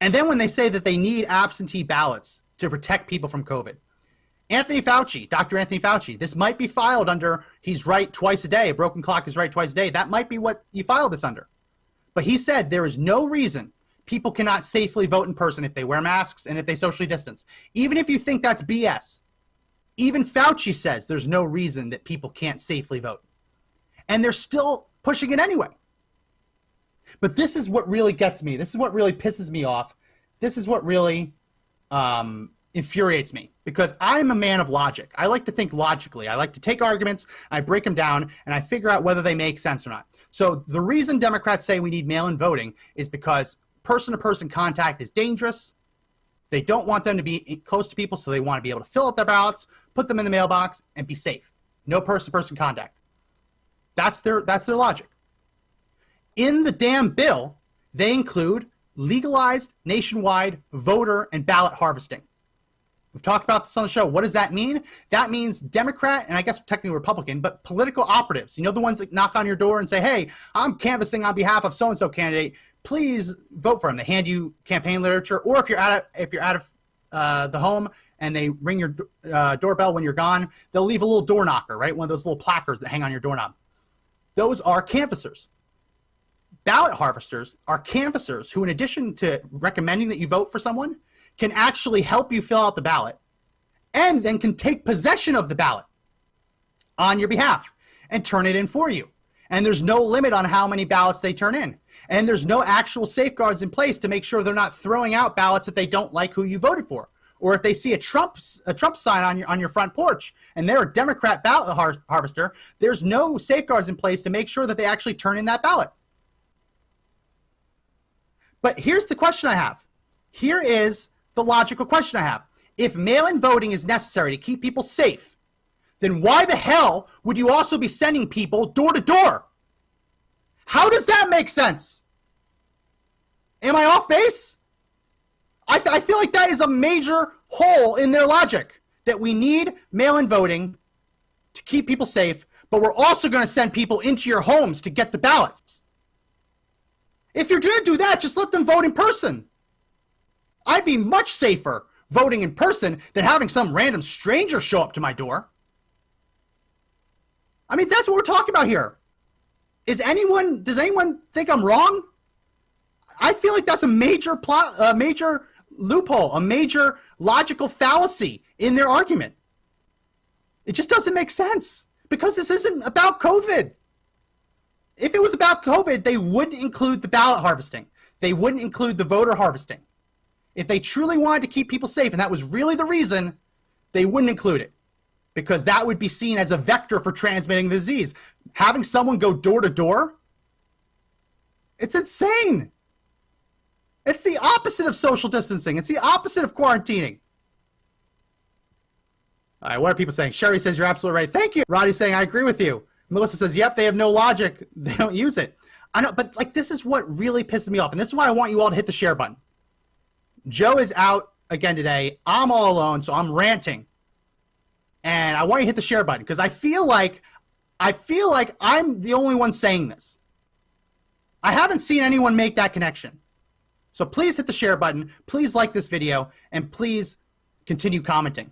And then when they say that they need absentee ballots to protect people from COVID, Anthony Fauci, Dr. Anthony Fauci, this might be filed under, he's right twice a day, a broken clock is right twice a day. That might be what you file this under. But he said there is no reason people cannot safely vote in person if they wear masks and if they socially distance. Even if you think that's BS, even Fauci says there's no reason that people can't safely vote. And they're still pushing it anyway. But this is what really gets me. This is what really pisses me off. This is what really infuriates me, because I'm a man of logic. I like to think logically. I like to take arguments, I break them down, and I figure out whether they make sense or not. So the reason Democrats say we need mail-in voting is because person-to-person contact is dangerous. They don't want them to be close to people, so they want to be able to fill out their ballots, put them in the mailbox, and be safe. No person-to-person contact. That's their logic. In the damn bill, they include legalized nationwide voter and ballot harvesting. We've talked about this on the show. What does that mean? That means Democrat, and I guess technically Republican, but political operatives. You know, the ones that knock on your door and say, hey, I'm canvassing on behalf of so-and-so candidate. Please vote for him. They hand you campaign literature, or if you're out of the home and they ring your doorbell when you're gone, they'll leave a little door knocker, right? One of those little placards that hang on your doorknob. Those are canvassers. Ballot harvesters are canvassers who, in addition to recommending that you vote for someone, can actually help you fill out the ballot and then can take possession of the ballot on your behalf and turn it in for you. And there's no limit on how many ballots they turn in. And there's no actual safeguards in place to make sure they're not throwing out ballots if they don't like who you voted for. Or if they see a Trump sign on your front porch and they're a Democrat ballot harvester, there's no safeguards in place to make sure that they actually turn in that ballot. But here's the question I have. Here is the logical question I have. If mail-in voting is necessary to keep people safe, then why the hell would you also be sending people door to door? How does that make sense? Am I off base? I feel like that is a major hole in their logic, that we need mail-in voting to keep people safe, but we're also going to send people into your homes to get the ballots. If you're going to do that, just let them vote in person. I'd be much safer voting in person than having some random stranger show up to my door. I mean, that's what we're talking about here. Does anyone think I'm wrong? I feel like that's a major loophole, a major logical fallacy in their argument. It just doesn't make sense, because this isn't about COVID. If it was about COVID, they wouldn't include the ballot harvesting. They wouldn't include the voter harvesting. If they truly wanted to keep people safe, and that was really the reason, they wouldn't include it, because that would be seen as a vector for transmitting the disease. Having someone go door to door, it's insane. It's the opposite of social distancing. It's the opposite of quarantining. All right, what are people saying? Sherry says, you're absolutely right. Thank you. Roddy's saying, I agree with you. Melissa says, yep, they have no logic. They don't use it. I know, but like, this is what really pisses me off. And this is why I want you all to hit the share button. Joe is out again today. I'm all alone, so I'm ranting. And I want you to hit the share button, because I feel like I'm the only one saying this. I haven't seen anyone make that connection. So please hit the share button. Please like this video, and please continue commenting.